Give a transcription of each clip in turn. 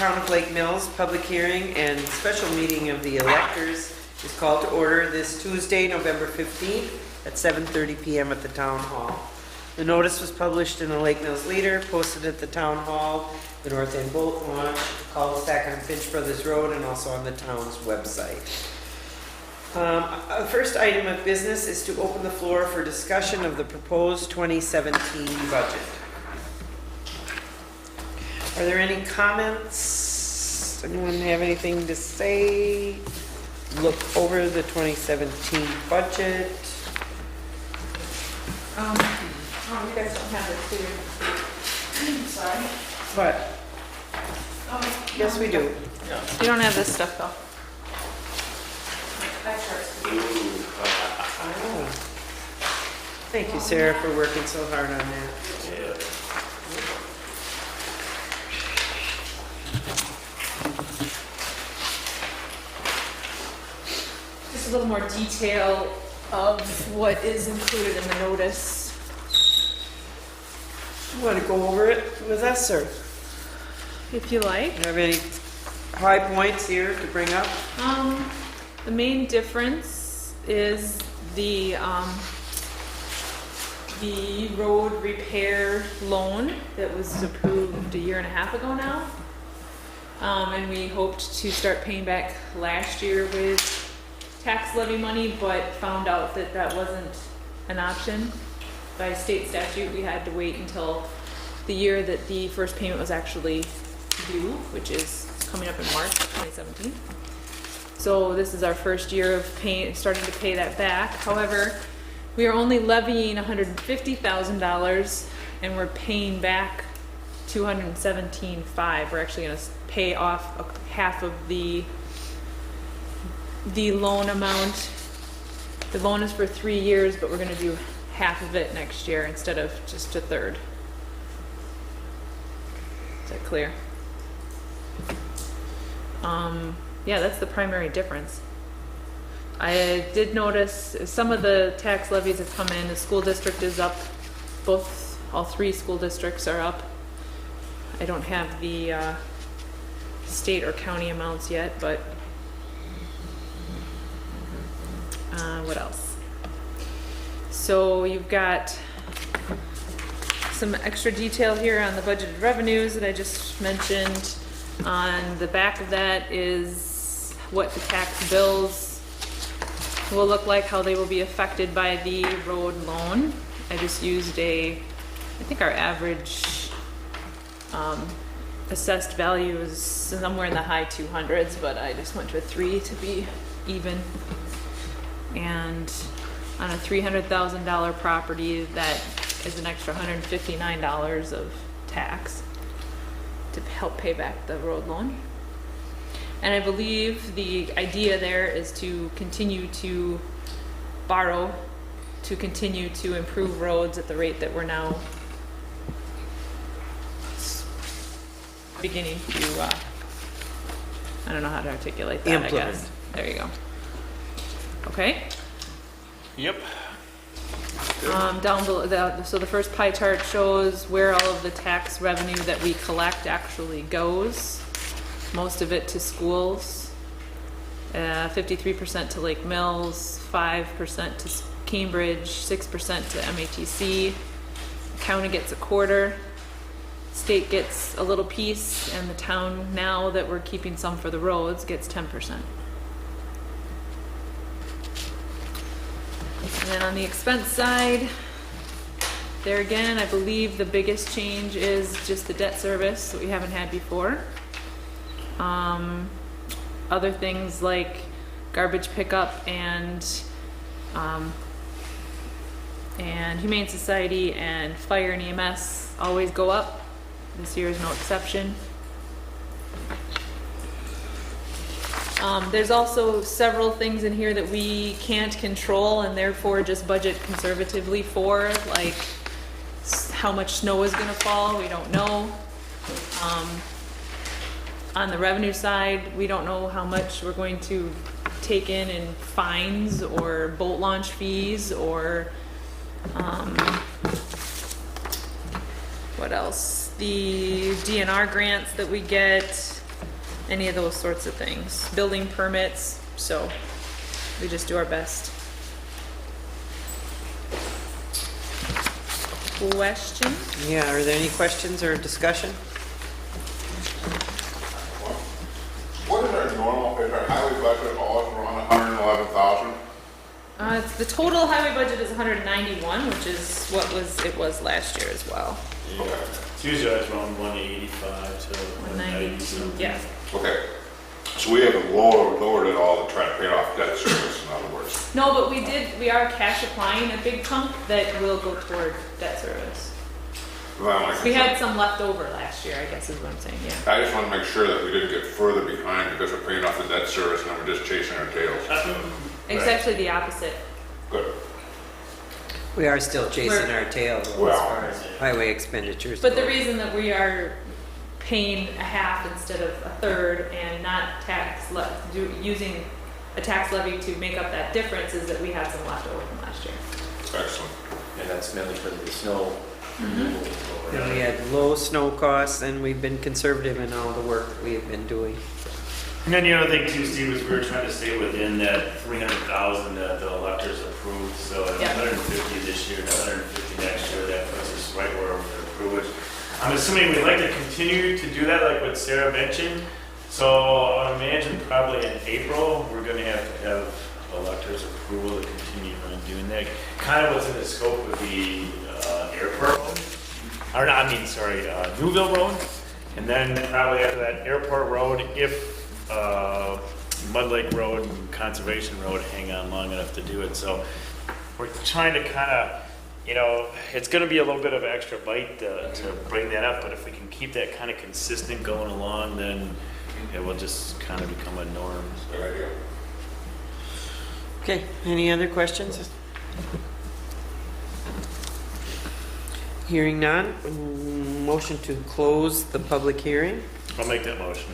Town of Lake Mills public hearing and special meeting of the electors is called to order this Tuesday, November 15th at 7:30 p.m. at the Town Hall. The notice was published in the Lake Mills Leader, posted at the Town Hall, the North End Boat Launch, cul-de-sac on Finch Brothers Road, and also on the town's website. Our first item of business is to open the floor for discussion of the proposed 2017 budget. Are there any comments? Anyone have anything to say? Look over the 2017 budget. You guys don't have it, do you? I'm sorry. What? Yes, we do. You don't have this stuff though. Oh. Thank you, Sarah, for working so hard on that. Just a little more detail of what is included in the notice. You want to go over it with us, or If you like. do you have any high points here to bring up? The main difference is the road repair loan that was approved a year and a half ago now. And we hoped to start paying back last year with tax levy money, but found out that that wasn't an option. By state statute, we had to wait until the year that the first payment was actually due, which is coming up in March of 2017. So this is our first year of starting to pay that back. However, we are only levying $150,000 and we're paying back $217,500. We're actually going to pay off half of the loan amount. The loan is for 3 years, but we're going to do half of it next year instead of just a third. Is that clear? Yeah, that's the primary difference. I did notice some of the tax levies have come in. The school district is up. All three school districts are up. I don't have the state or county amounts yet, but what else? So you've got some extra detail here on the budgeted revenues that I just mentioned. On the back of that is what the tax bills will look like, how they will be affected by the road loan. I just used I think our average assessed value is somewhere in the high 200s, but I just went with 3 to be even. And on a $300,000 property, that is an extra $159 of tax to help pay back the road loan. And I believe the idea there is to continue to borrow, to continue to improve roads at the rate that we're now beginning to, I don't know how to articulate that, Implement. I guess. There you go. Okay. Yep. Down below, so the first pie chart shows where all of the tax revenue that we collect actually goes. Most of it to schools, 53% to Lake Mills, 5% to Cambridge, 6% to MATC. County gets a quarter, state gets a little piece, and the town, now that we're keeping some for the roads, gets 10%. And then on the expense side, there again, I believe the biggest change is just the debt service that we haven't had before. Other things like garbage pickup and Humane Society and fire and EMS always go up. This year is no exception. There's also several things in here that we can't control and therefore just budget conservatively for, like how much snow is going to fall, we don't know. On the revenue side, we don't know how much we're going to take in fines or boat launch fees or what else? The DNR grants that we get, any of those sorts of things. Building permits, so we just do our best. Question? Yeah, are there any questions or discussion? What is our normal, is our highway budget always around 111,000? The total highway budget is 191, which is what it was last year as well. Okay. It's usually around 185 to 190 something. Yeah. Okay. So we haven't lowered it all to try to pay off debt service, in other words. No, but we are cash applying a big chunk that will go toward debt service. We had some left over last year, I guess is what I'm saying, yeah. I just want to make sure that we didn't get further behind because we're paying off the debt service and then we're just chasing our tails. It's actually the opposite. Good. We are still chasing our tail though, as Well- far as highway expenditures. But the go. reason that we are paying a half instead of a third and not using a tax levy to make up that difference is that we had some left over from last year. Excellent. And that's mainly because of the snow. And we had low snow costs, and we've been conservative in all the work that we have been doing. And then the other thing too, Steve, is we were trying to stay within that 300,000 that the electors approved. So at Yeah. 150 this year, 150 next year, that puts us right where we're approved. I'm assuming we'd like to continue to do that, like what Sarah mentioned. So I imagine probably in April, we're going to have electors' approval to continue on doing that. Kind of what's in the scope of the airport road, or not, Newville Road. And then probably after that airport road, if Mud Lake Road and Conservation Road hang on long enough to do it. So we're trying to kind of, it's going to be a little bit of extra bite to bring that up, but if we can keep that kind of consistent going along, then it will just kind of become a norm. Good idea. Okay, any other questions? Hearing none, motion to close the public hearing. I'll make that motion.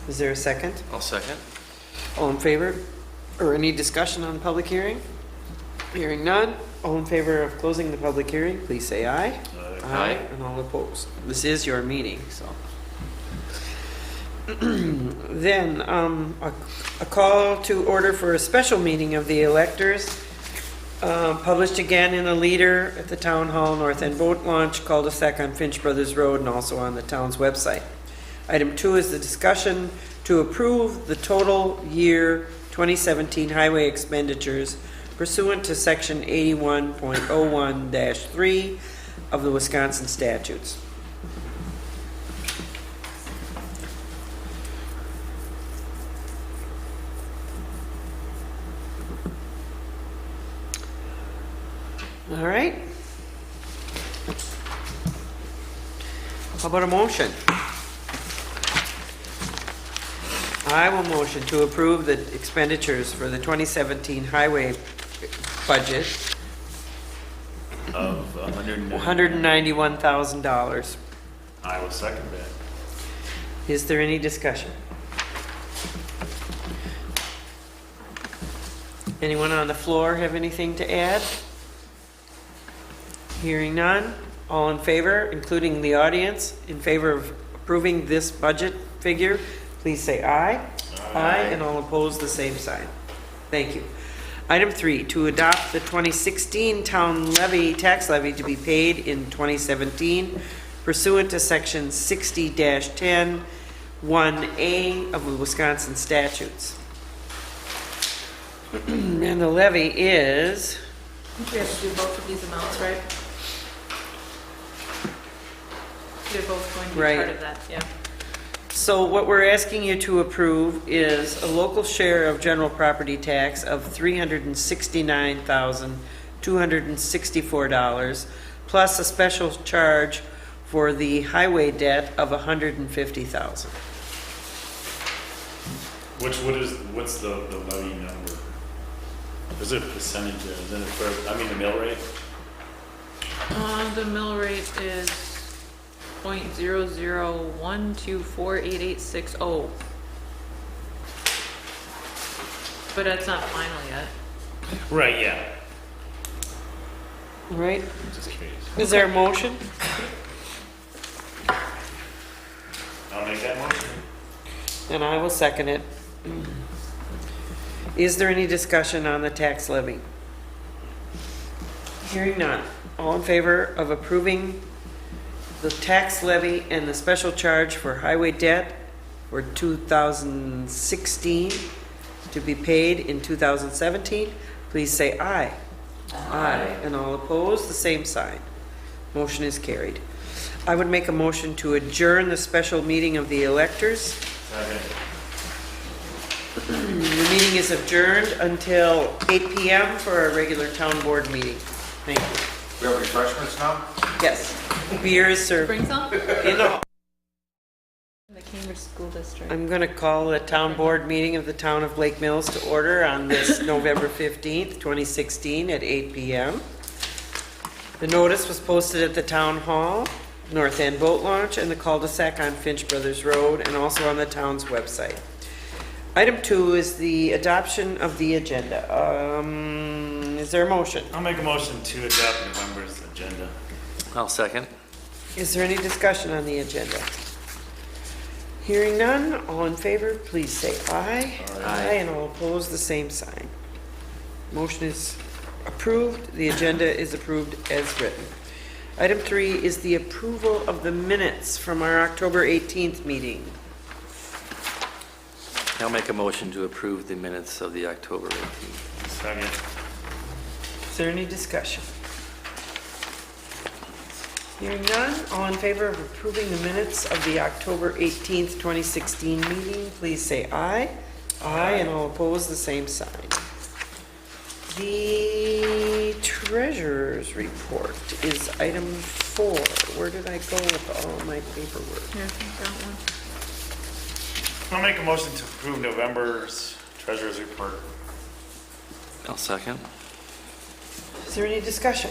Is there a second? I'll second. All in favor? Or any discussion on the public hearing? Hearing none, all in favor of closing the public hearing, please say aye. Aye. And all opposed. This is your meeting, so. Then, a call to order for a special meeting of the electors, published again in a leader at the Town Hall, North End Boat Launch, cul-de-sac on Finch Brothers Road, and also on the town's website. Item 2 is the discussion to approve the total year 2017 highway expenditures pursuant to section 81.01-3 of the Wisconsin statutes. All right. How about a motion? I will motion to approve the expenditures for the 2017 highway budget, Of $191,000. I will second that. Is there any discussion? Anyone on the floor have anything to add? Hearing none, all in favor, including the audience, in favor of approving this budget figure, please say aye. Aye, and all opposed, the same sign. Thank you. Item 3, to adopt the 2016 town levy, tax levy to be paid in 2017 pursuant to section 60-10(1)A of the Wisconsin statutes. And the levy is, I think we have to do both of these amounts, right? They're both going to be Right. part of that, yeah. so what we're asking you to approve is a local share of general property tax of $369,264 plus a special charge for the highway debt of $150,000. What's the levy number? Is it a percentage? Is it the mill rate? The mill rate is .00124880. But that's not final yet. Right, yeah. All right, Just curious. is there a motion? I'll make that motion. And I will second it. Is there any discussion on the tax levy? Hearing none. All in favor of approving the tax levy and the special charge for highway debt for 2016 to be paid in 2017, please say aye. Aye. And all opposed, the same sign. Motion is carried. I would make a motion to adjourn the special meeting of the electors. Second. The meeting is adjourned until 8 p.m. for our regular town board meeting. Thank you. We have refreshments now? Yes, beer is served. Bring some? You know, The Cambridge School District. I'm going to call the town board meeting of the town of Lake Mills to order on this November 15th, 2016 at 8 p.m. The notice was posted at the town hall, North End Boat Launch, and the cul-de-sac on Finch Brothers Road, and also on the town's website. Item 2 is the adoption of the agenda. Is there a motion? I'll make a motion to adopt November's agenda. I'll second. Is there any discussion on the agenda? Hearing none, all in favor, please say aye. Aye. And all opposed, the same sign. Motion is approved. The agenda is approved as written. Item 3 is the approval of the minutes from our October 18th meeting. I'll make a motion to approve the minutes of the October 18th. Second. Is there any discussion? Hearing none, all in favor of approving the minutes of the October 18th, 2016 meeting, please say aye. Aye, and all opposed, the same sign. The treasurer's report is item 4. Where did I go with all my paperwork? Here, that one. I'll make a motion to approve November's treasurer's report. I'll second. Is there any discussion?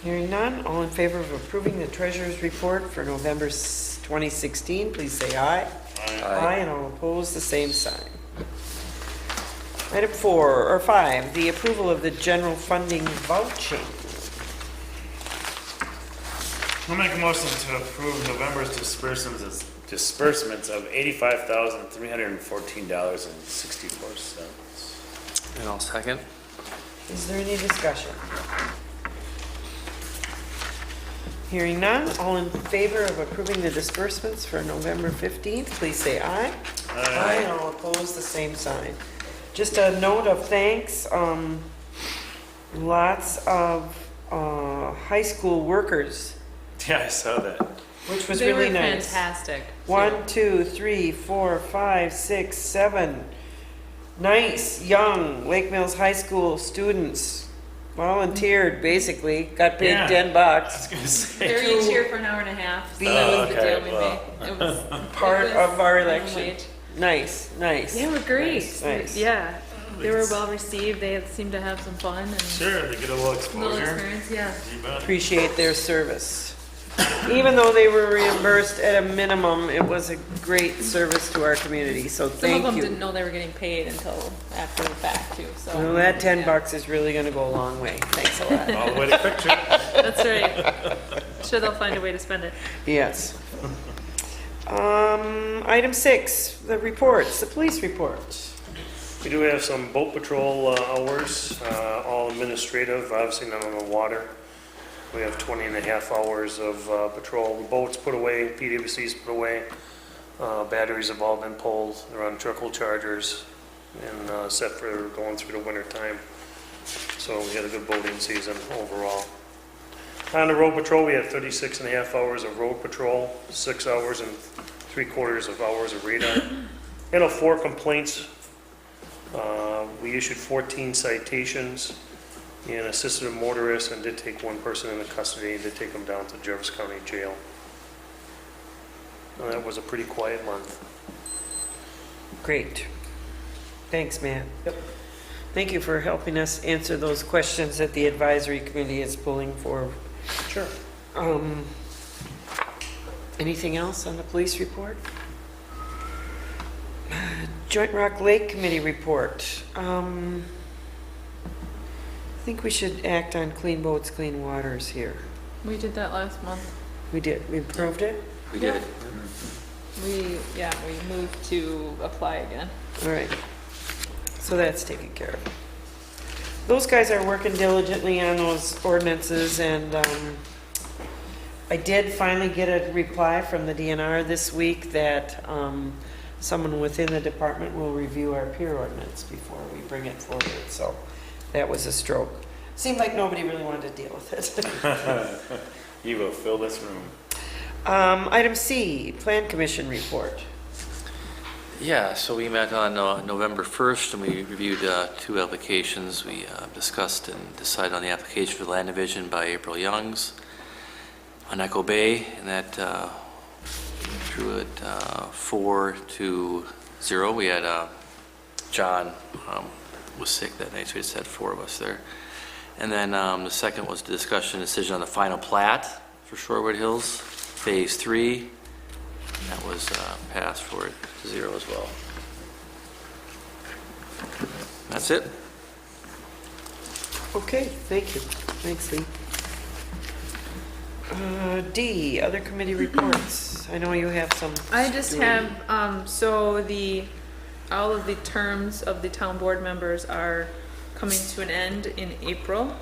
Hearing none, all in favor of approving the treasurer's report for November 2016, please say aye. Aye, and all opposed, the same sign. Item 5, the approval of the general funding vouching. I'll make a motion to approve November's disbursements of $85,314.64. And I'll second. Is there any discussion? Hearing none, all in favor of approving the disbursements for November 15th, please say aye. Aye, and all opposed, the same sign. Just a note of thanks, lots of high school workers, Yeah, I saw that. which was They really were nice. fantastic. 1, 2, 3, 4, 5, 6, 7 nice young Lake Mills High School students volunteered, basically, got paid Yeah. $10. I was gonna say. They were each here for an hour and a half, so Be- that was the Okay, deal we well. made. It was Part it was of our minimum election. wage. Nice. They were great. Nice, nice. Yeah, they were well received. They seemed to have some fun and Sure, they get a little little exposure. experience. Yeah. You bet. Appreciate their service. Even though they were reimbursed at a minimum, it was a great service to our community, so Some thank of them you. didn't know they were getting paid until after the fact too. So Well, that yeah. $10 is really gonna go a long way. Thanks a lot. All the way to Quick Trip. That's right. Sure, they'll find a way to spend it. Yes. Item 6, the reports, the police reports. We do have some boat patrol hours, all administrative, obviously none on the water. We have 20 and a half hours of patrol. Boats put away, PWC's put away. Batteries have all been pulled. They're on trickle chargers and set for going through the winter time. So we had a good boating season overall. On the road patrol, we had 36 and a half hours of road patrol, 6 hours and 3/4 of hours of radar. And 4 complaints. We issued 14 citations and assisted a motorist and did take one person into custody and did take them down to Jefferson County Jail. And that was a pretty quiet month. Great. Thanks, Matt. Yep. Thank you for helping us answer those questions that the advisory committee is pulling for. Sure. Anything else on the police report? Joint Rock Lake Committee report. I think we should act on Clean Boats, Clean Waters here. We did that last month. We did, we approved it? We did. We moved to apply again. All right. So that's taken care of. Those guys are working diligently on those ordinances, and I did finally get a reply from the DNR this week that someone within the department will review our peer ordinance before we bring it forward. So that was a stroke. Seemed like nobody really wanted to deal with it. You will fill this room. Item C, Plan Commission report. Yeah, so we met on November 1st, and we reviewed 2 applications. We discussed and decided on the application for the land division by April Youngs on Echo Bay, and that drew it 4-0. We had John was sick that night, so we just had 4 of us there. And then the second was the discussion decision on the final plat for Shorewood Hills, Phase 3. And that was passed 4-0 as well. That's it. Okay, thank you. Thanks, Lee. D, other committee reports. I know you have some. I just have, all of the terms of the town board members are coming to an end in April.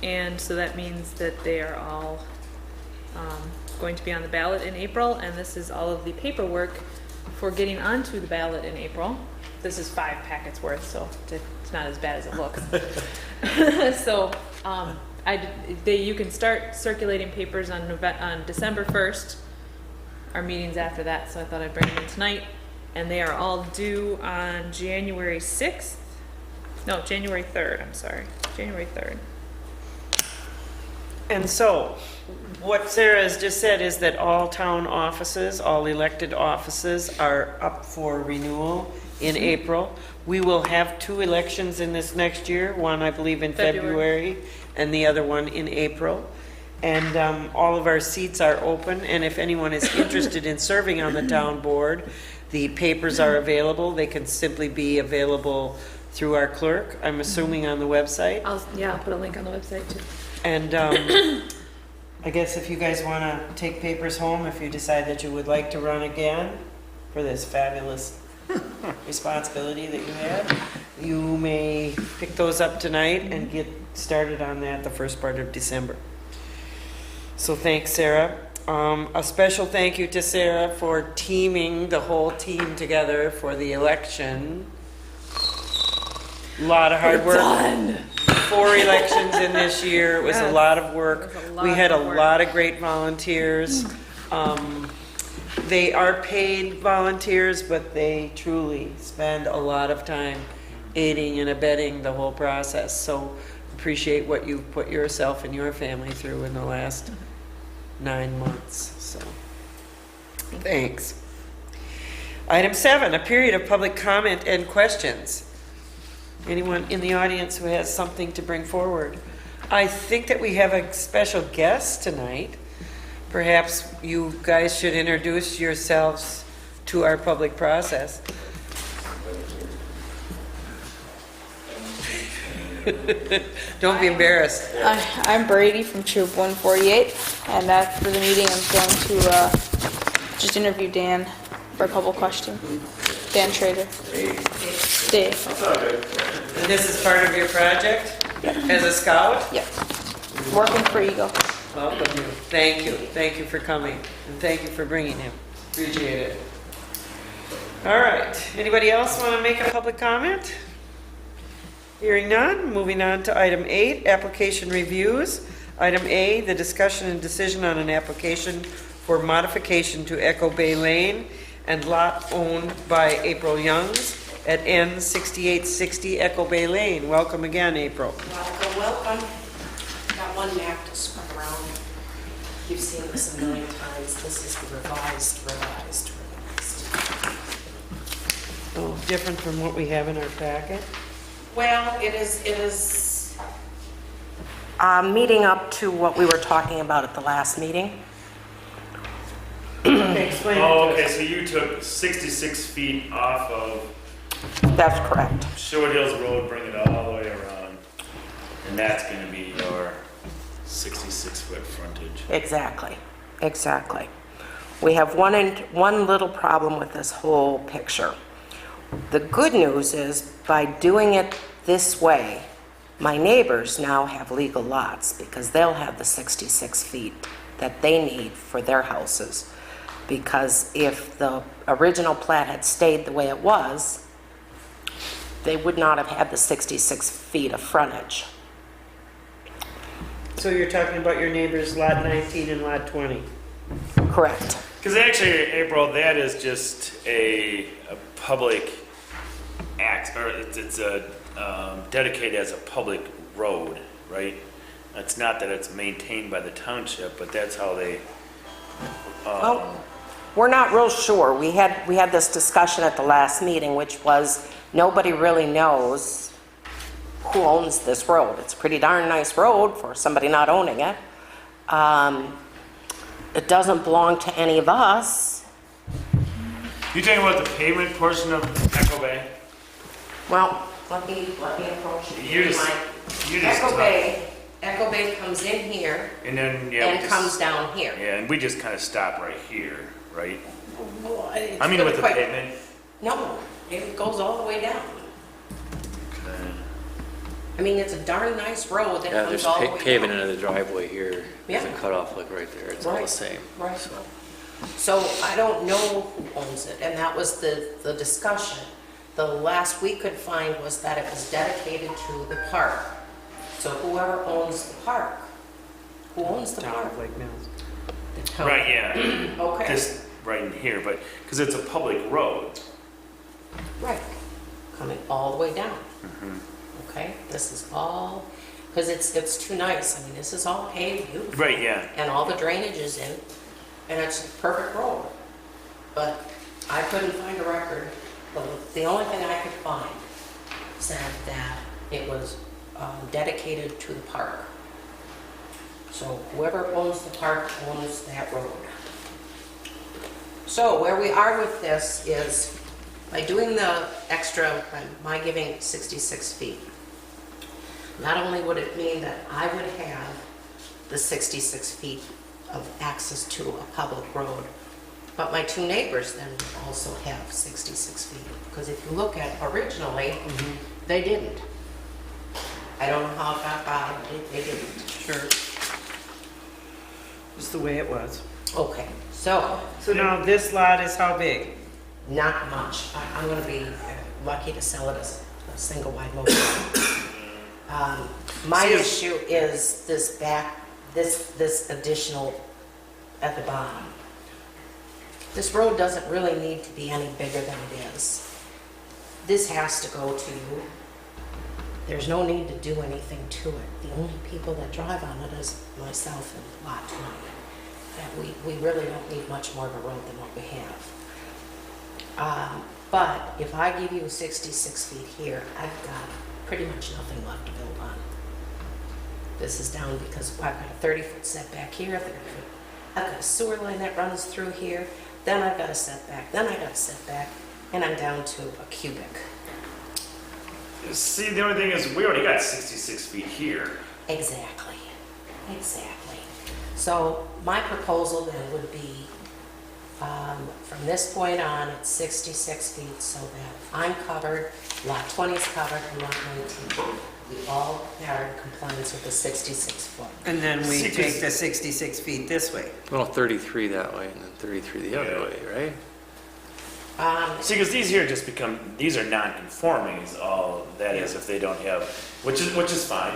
And so that means that they are all going to be on the ballot in April. And this is all of the paperwork for getting onto the ballot in April. This is 5 packets worth, so it's not as bad as it looks. So you can start circulating papers on December 1st. Our meeting's after that, so I thought I'd bring them in tonight. And they are all due on January 6th. No, January 3rd, I'm sorry. January 3rd. And so, what Sarah has just said is that all town offices, all elected offices are up for renewal in April. We will have 2 elections in this next year, one I believe in February and the other one in April. And all of our seats are open, and if anyone is interested in serving on the town board, the papers are available. They can simply be available through our clerk, I'm assuming on the website. I'll put a link on the website too. And I guess if you guys want to take papers home, if you decide that you would like to run again for this fabulous responsibility that you have, you may pick those up tonight and get started on that the first part of December. So thanks, Sarah. A special thank you to Sarah for teaming the whole team together for the election. A lot of hard work. 4 elections in this year. It was a lot of work. We had a lot of great volunteers. They are paid volunteers, but they truly spend a lot of time aiding and abetting the whole process. So appreciate what you've put yourself and your family through in the last 9 months. So thanks. Item 7, a period of public comment and questions. Anyone in the audience who has something to bring forward? I think that we have a special guest tonight. Perhaps you guys should introduce yourselves to our public process. Don't be embarrassed. I'm Brady from Troop 148, and after the meeting I'm going to just interview Dan for a couple questions. Dan Trader. Dave. And this is part of your project? As a scout? Yep. Working for Eagle. Welcome. Thank you. Thank you for coming. And thank you for bringing him. Appreciate it. All right. Anybody else want to make a public comment? Hearing none, moving on to item 8, application reviews. Item A, the discussion and decision on an application for modification to Echo Bay Lane and lot owned by April Youngs at N 6860 Echo Bay Lane. Welcome again, April. Welcome. Got one map to spread around. You've seen this a million times. This is the revised. Oh, different from what we have in our packet? Well, it is meeting up to what we were talking about at the last meeting. Okay, explain it to Oh, us. okay, so you took 66 feet off of That's correct. Shore Hills Road, bring it all the way around. And that's gonna be your 66-foot frontage. Exactly. We have one little problem with this whole picture. The good news is, by doing it this way, my neighbors now have legal lots because they'll have the 66 feet that they need for their houses. Because if the original plat had stayed the way it was, they would not have had the 66 feet of frontage. So you're talking about your neighbors, lot 19 and lot 20? Correct. Because actually, April, that is just a public act, or it's a dedicated as a public road, right? It's not that it's maintained by the township, but that's how they. Well, we're not real sure. We had this discussion at the last meeting, which was nobody really knows who owns this road. It's a pretty darn nice road for somebody not owning it. It doesn't belong to any of us. You talking about the pavement portion of Echo Bay? Well, let me approach it. You just Echo Bay comes in here And then yeah, and comes down here. Yeah, and we just kind of stop right here, right? Well, it's I mean, really with the quite- pavement. No, it goes all the way down. Okay. I mean, it's a darn nice road that Yeah, comes there's all the way down. paving into the driveway here. There's a Yeah. cutoff like right there. It's all the Right. same. Right. So, So I don't know who owns it, and that was the discussion. The last we could find was that it was dedicated to the park. So whoever owns the park, who owns the Town park? of Lake Mills. The town. Right, yeah. Okay, This right in here, but because it's a public road. right, coming all the way down. Okay, this is all, because it's too nice. I mean, this is all paved, beautiful. Right, yeah. And all the drainage is in, and it's a perfect road. But I couldn't find a record. The only thing I could find said that it was dedicated to the park. So whoever owns the park owns that road. So where we are with this is, by doing the extra, by giving 66 feet, not only would it mean that I would have the 66 feet of access to a public road, but my two neighbors then would also have 66 feet. Because if you look at originally, they didn't. I don't know how it got by, but they didn't. Sure. Just the way it was. Okay, so So now this lot is how big? not much. I'm going to be lucky to sell it as a single wide motorway. My See, issue is this back, this additional at the bottom. This road doesn't really need to be any bigger than it is. This has to go to you. There's no need to do anything to it. The only people that drive on it is myself and Lot 20. That we really don't need much more of a road than what we have. But if I give you 66 feet here, I've got pretty much nothing left to build on. This is down because I've got a 30-foot setback here, 30 foot. I've got a sewer line that runs through here, then I've got a setback, then I got a setback, and I'm down to a cubic. See, the only thing is, we already got 66 feet here. Exactly. So my proposal then would be, from this point on, it's 66 feet so that I'm covered, lot 20 is covered, and lot 19. We all are in compliance with the 66 foot. And then we See, 'cause- take the 66 feet this way. well, 33 that way and then 33 the other Yeah. way, right? See, because these here just become, these are non-conforming is all that is if they don't have, which is fine.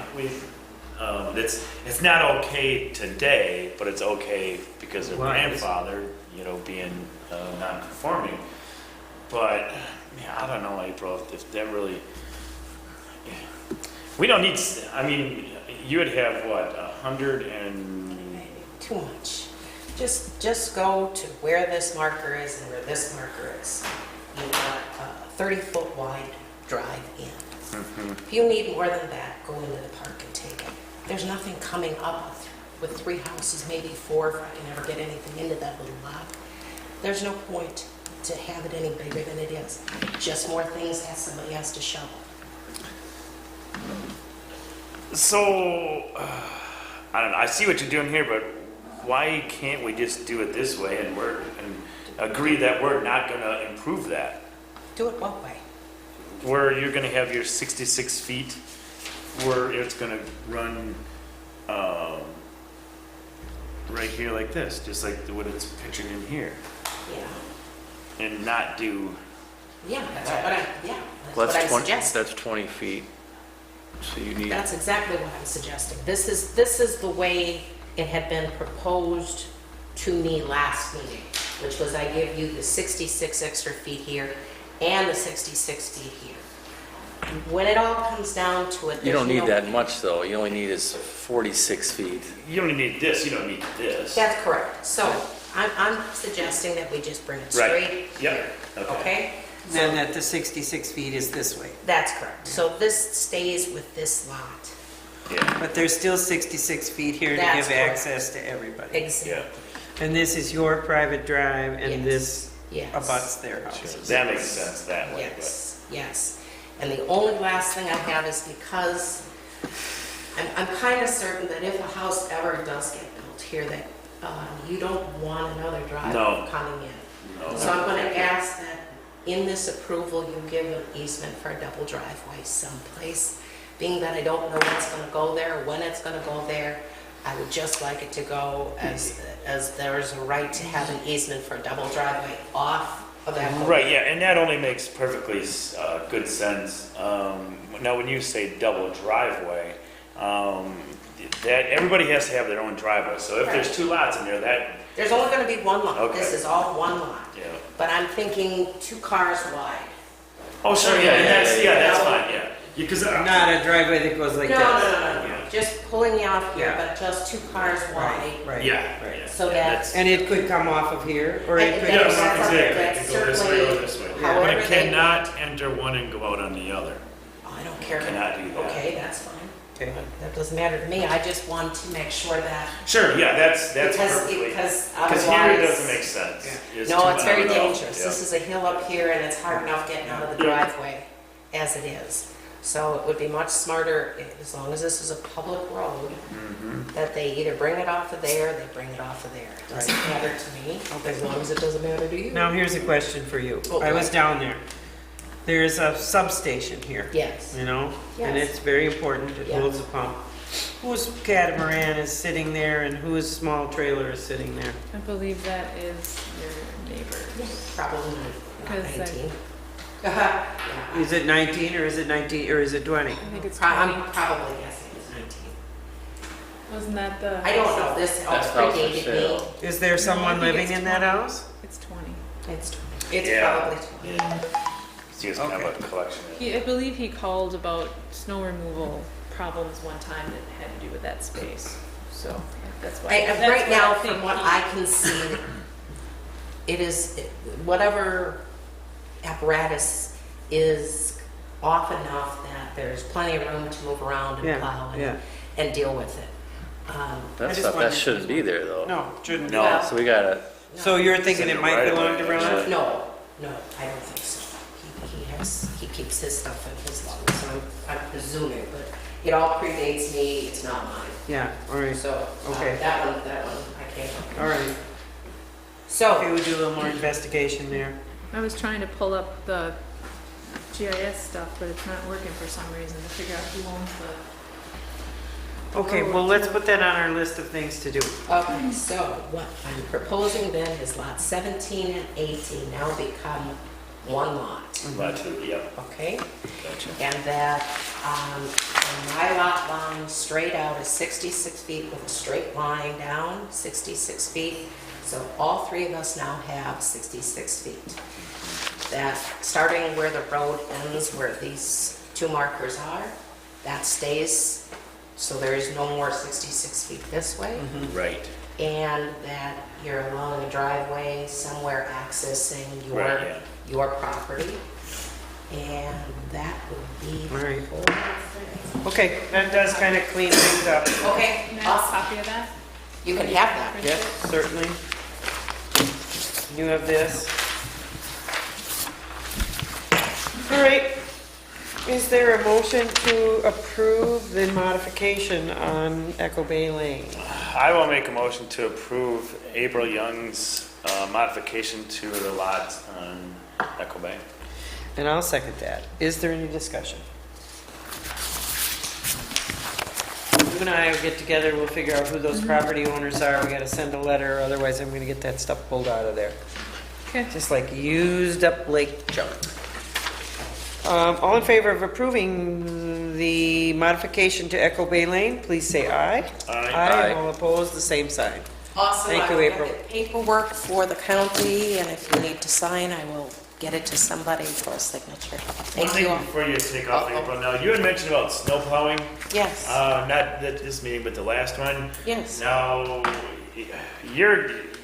It's not okay today, but it's okay because they're Why? grandfathered, being non-conforming. But, yeah, I don't know, April, if that really, we don't need, you would have, what, 100 and, Too much. Just go to where this marker is and where this marker is. You've got a 30-foot wide drive in. If you need more than that, go into the park and take it. There's nothing coming up with 3 houses, maybe 4 if I can ever get anything into that little lot. There's no point to have it any bigger than it is. Just more things that somebody has to shovel. so, I don't know, I see what you're doing here, but why can't we just do it this way and agree that we're not gonna improve that? Do it what way? Where you're gonna have your 66 feet, where it's gonna run, right here like this, just like what it's pictured in here, Yeah, and not do, yeah, that's what I'm, yeah, that's Well, what I'm that's 20, suggesting. that's 20 feet. So you need, That's exactly what I'm suggesting. This is the way it had been proposed to me last meeting, which was I give you the 66 extra feet here and the 66 feet here. When it all comes down to it, you don't there's need no- that much though. You only need is 46 feet. you only need this, you don't need this. That's correct. So I'm suggesting that we just bring it Right. straight Yep. here. Okay. Okay? Then that the 66 feet is this way. That's correct. So this stays with this lot. Yeah, But there's still 66 feet here to That's give correct. access to everybody. Exactly. yeah, And this is your private drive, and Yes. this Yes. abuts their house. that makes sense that way, but. Yes, yes. And the only last thing I have is because I'm kind of certain that if a house ever does get built here, that you don't want another driveway No. coming in. No. So I'm going to ask that in this approval, you give an easement for a double driveway someplace. Being that I don't know what's going to go there, when it's going to go there, I would just like it to go as there is a right to have an easement for a double driveway off of that. Right, yeah, and that only makes perfectly good sense. Now, when you say double driveway, that everybody has to have their own driveway. So if there's two lots in there, that, There's only going to be one lot. Okay. This is all one lot. yeah. But I'm thinking 2 cars wide. Oh, sure, yeah, and that's fine, yeah. Because Not a driveway that goes like No, this. no, no, no, Yeah. no. Just pulling you off here, Yeah. but just 2 cars wide. Right. Yeah, right. yeah. So yeah, that- that's- And it could come off of here, or And it could that's- come off that's- of exactly. there. It can go this way or this way. However But it they- cannot enter one and go out on the other. Oh, I don't care. Cannot do that. Okay, that's fine. Okay. That doesn't matter to me. I just want to make sure that, Sure, yeah, that's because perfectly. because Because here it otherwise. doesn't make sense. No, it's very I don't know. dangerous. Yeah. This is a hill up here and it's hard enough getting out of the Yeah. driveway as it is. So it would be much smarter, as long as this is a public road, that they either bring it off of there, they bring it off of there. It doesn't matter to me, as long as it doesn't matter to you. Now, here's a question for you. Oh, I was right. down there. There's a substation here, Yes. you know? And Yes. it's very important. It Yeah. holds a pump. Whose catamaran is sitting there and whose small trailer is sitting there? I believe that is your neighbor's. Probably not Because I- 19. Yeah. Is it 19 or is it 19 or is it 20? I think it's I'm 20. probably guessing it's 19. Wasn't that the? I don't know, this all That's house for predated me. sale. Is there someone think living it's in that 20. house? It's 20. It's 20. It's Yeah. probably 20. Yeah. See, it's kind of Okay. a collection. I believe he called about snow removal problems one time that had to do with that space. So that's why. that's Right why now, I think from what he- I can see, it is, whatever apparatus is off enough that there's plenty of room to move around and Yeah, plow yeah. and deal with it. That just stuff, wondered- that shouldn't be there though. No, shouldn't be. No. So we gotta, So you're thinking Is it it might right belong away? to Ron? No, I don't think so. He keeps his stuff in his lungs, so I'm presuming, but it all predates me, it's not mine. Yeah, all right, So, Okay. that one, I can't. all right. Okay, So, we'll do a little more investigation there. I was trying to pull up the GIS stuff, but it's not working for some reason to figure out who owns the. Okay, well, let's put that on our list of things to do. okay, so what I'm proposing then is lot 17 and 18 now become one lot, Lot two, yeah, okay? gotcha. And that, on my lot line, straight out is 66 feet with a straight line down, 66 feet. So all 3 of us now have 66 feet. That, starting where the road ends, where these 2 markers are, that stays, so there is no more 66 feet this way. Right, And that you're allowing a driveway somewhere accessing right, your property. And that would be All right. the whole thing. Okay, that does kind of clean things up. Okay, Can I have a awesome. copy of that? You can have that. Yes, certainly. You have this. All right. Is there a motion to approve the modification on Echo Bay Lane? I will make a motion to approve April Young's modification to the lot on Echo Bay. And I'll second that. Is there any discussion? You and I will get together, we'll figure out who those property owners are. We gotta send a letter, otherwise I'm gonna get that stuff pulled out of there. Okay. Just like used up lake junk. All in favor of approving the modification to Echo Bay Lane, please say aye. Aye. And all opposed, the same sign. Awesome. Thank you, I will April. get paperwork for the county, and if you need to sign, I will get it to somebody for a signature. One Thank thing you all. before you take off, Uh-oh. April, now you had mentioned about snow plowing, Yes, not this meeting, but the last one. yes. Now,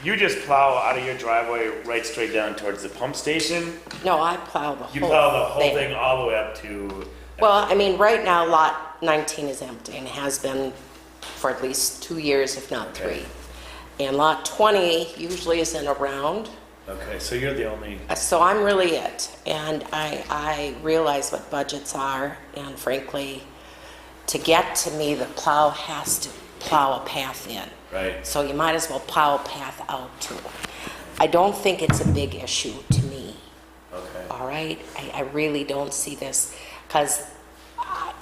you just plow out of your driveway right straight down towards the pump station? No, I plow the whole You plow the whole thing. thing all the way up to, Well, I mean, right now, lot 19 is empty and has been for at least 2 years, if not 3. Okay. And lot 20 usually isn't around, okay, so you're the only, so I'm really it. And I realize what budgets are, and frankly, to get to me, the plow has to plow a path in. right? So you might as well plow a path out too. I don't think it's a big issue to me. Okay. All right, I really don't see this, because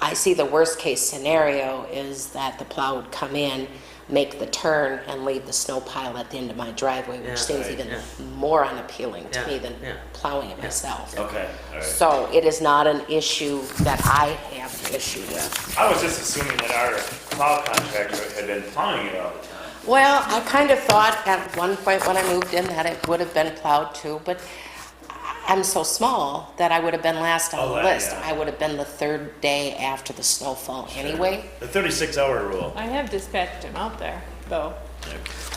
I see the worst case scenario is that the plow would come in, make the turn, and leave the snow pile at the end of my driveway, Yeah, which seems right, even yeah. more unappealing to Yeah, me than yeah. plowing it myself. Okay, all right. So it is not an issue that I have an issue with. I was just assuming that our plow contractor had been plowing it all the time. Well, I kind of thought at one point when I moved in that it would have been plowed too, but I'm so small that I would have been last on Oh, the that, list. yeah. I would have been the 3rd day after the snowfall anyway. The 36-hour rule. I have dispatched him out there, though.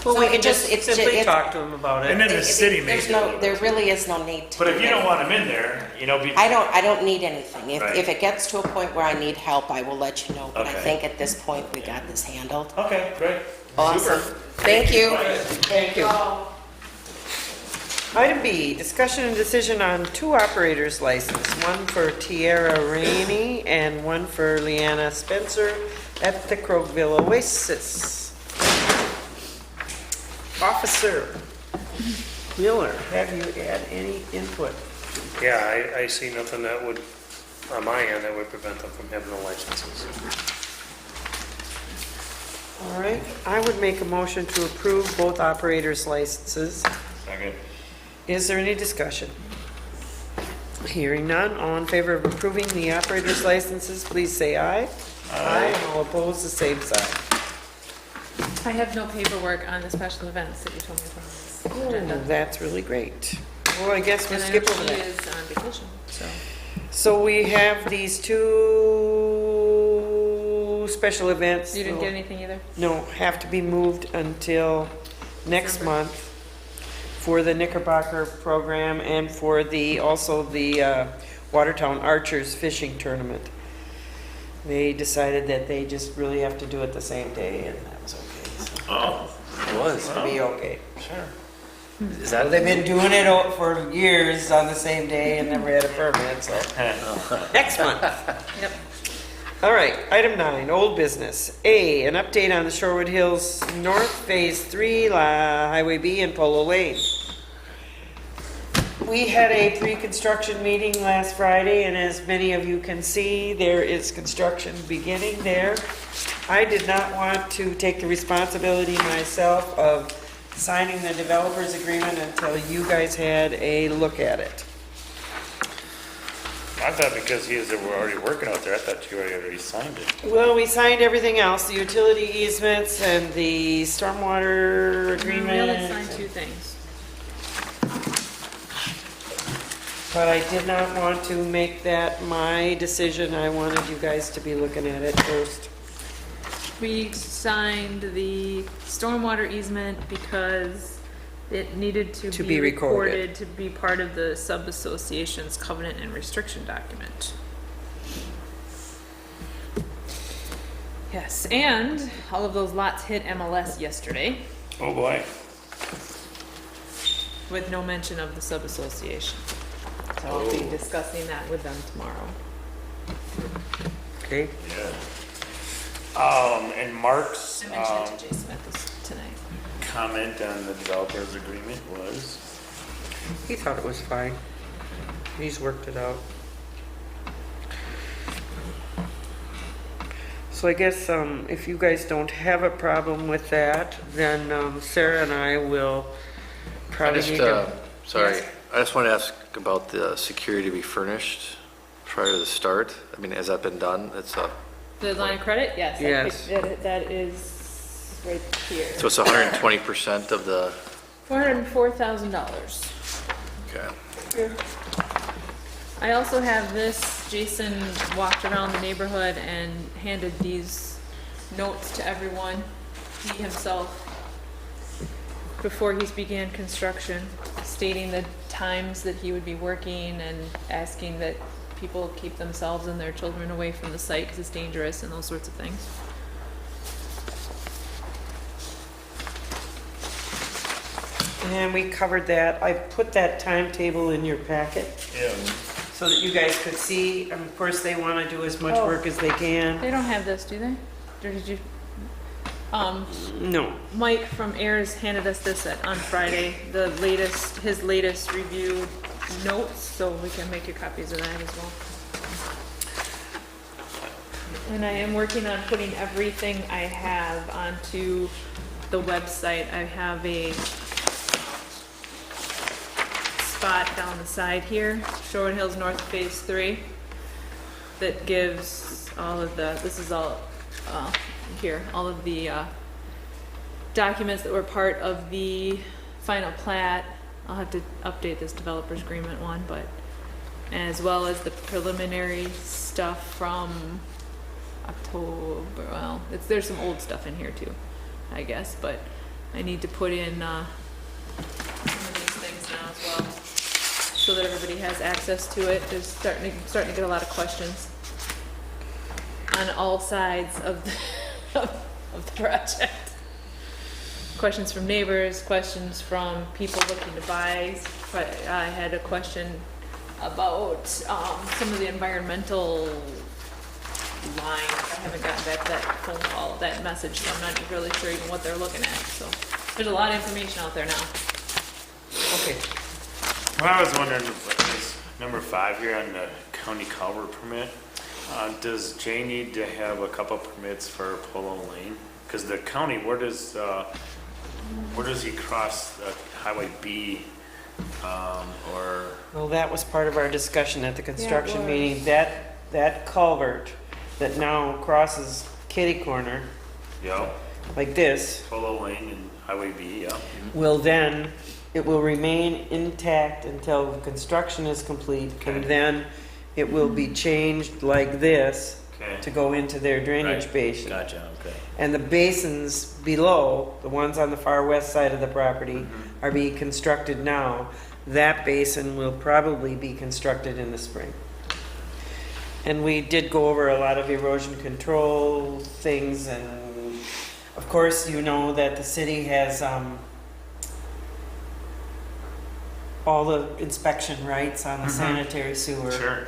Well, So we it can just- just it's simply ju- talk to them about And it. then the city may There's do a little there bit. really is no need to. But if do you don't anything. want them in there, I don't need anything. Right. If it gets to a point where I need help, I will let you know. But I Okay. think at this point, we got this handled. Okay, great. Awesome. Super. Thank you. Thank you. Item B, discussion and decision on 2 operators license, one for Tierra Rainey and one for Leanna Spencer at the Crokeville Oasis. Officer Miller, have you had any input? Yeah, I see nothing that would, on my end, that would prevent them from having the licenses. All right, I would make a motion to approve both operators' licenses. Second. Is there any discussion? Hearing none, all in favor of approving the operators' licenses, please say aye. Aye. And all opposed, the same sign. I have no paperwork on the special events that you told me about on this Oh, agenda. that's really great. Well, I guess we'll And I know skip over she that. is on vacation, so. So we have these 2 special events. You didn't get anything either? No, have to be moved until next December. month for the Knickerbocker program and for also the Watertown Archers Fishing Tournament. They decided that they just really have to do it the same day, and that was okay. So Oh, It was. it'll be okay. sure. Is Well, that, they've been doing it for years on the same day and never had a permit, so next month. Yep. All right, item 9, old business. A, an update on the Shorewood Hills North Phase 3, Highway B and Polo Lane. We had a pre-construction meeting last Friday, and as many of you can see, there is construction beginning there. I did not want to take the responsibility myself of signing the developer's agreement until you guys had a look at it. I thought because we're already working out there, I thought you already signed it. Well, we signed everything else, the utility easements and the stormwater agreement. We only signed 2 things. But I did not want to make that my decision. I wanted you guys to be looking at it first. We signed the stormwater easement because it needed to To be be recorded. recorded to be part of the sub-association's covenant and restriction document. Yes, and all of those lots hit MLS yesterday Oh, boy. with no mention of the sub-association. So I'll be discussing that with them tomorrow. Okay, And Mark's, I mentioned it to Jay Smith tonight. comment on the developer's agreement was? he thought it was fine. He's worked it out. So I guess if you guys don't have a problem with that, then Sarah and I will probably need to... Sorry, Yes. I just want to ask about the security to be furnished prior to the start. I mean, has that been done? It's The line of credit, yes. Yes. That is right here. so it's 120% of the, $404,000. okay. I also have this, Jason walked around the neighborhood and handed these notes to everyone, he himself, before he began construction, stating the times that he would be working and asking that people keep themselves and their children away from the site because it's dangerous and those sorts of things. And we covered that. I put that timetable in your packet Yeah. so that you guys could see. Of course, they want to do as much Oh. work as they can. They don't have this, do they? Or did you? No. Mike from Ayers handed us this on Friday, his latest review notes, so we can make you copies of that as well. And I am working on putting everything I have onto the website. I have a spot down the side here, Sherwood Hills North Phase 3, that gives all of this is all, here, all of the documents that were part of the final plat. I'll have to update this developer's agreement one, but as well as the preliminary stuff from October. Well, there's some old stuff in here too, I guess, but I need to put in some of these things now as well, so that everybody has access to it. There's starting to get a lot of questions on all sides of the, of the project. Questions from neighbors, questions from people looking to buy. I had a question about some of the environmental lines. I haven't gotten back that phone call, that message, so I'm not really sure even what they're looking at. So there's a lot of information out there now. Okay. Well, I was wondering, is number 5 here on the county culvert permit, does Jay need to have a couple permits for Polo Lane? Because the county, where does he cross Highway B, or? Well, that was part of our discussion at the construction was. meeting. That culvert that now crosses Kitty Corner, Yeah, like this, Polo Lane and Highway B, yeah. it will remain intact until construction is complete, and Okay. then it will be changed like this Okay. to go into their drainage Right. basin. Gotcha, okay. And the basins below, the ones on the far west side of the property, are being constructed now. That basin will probably be constructed in the spring. And we did go over a lot of erosion control things, and of course, you know that the city has all the inspection rights on the sanitary sewer. Sure.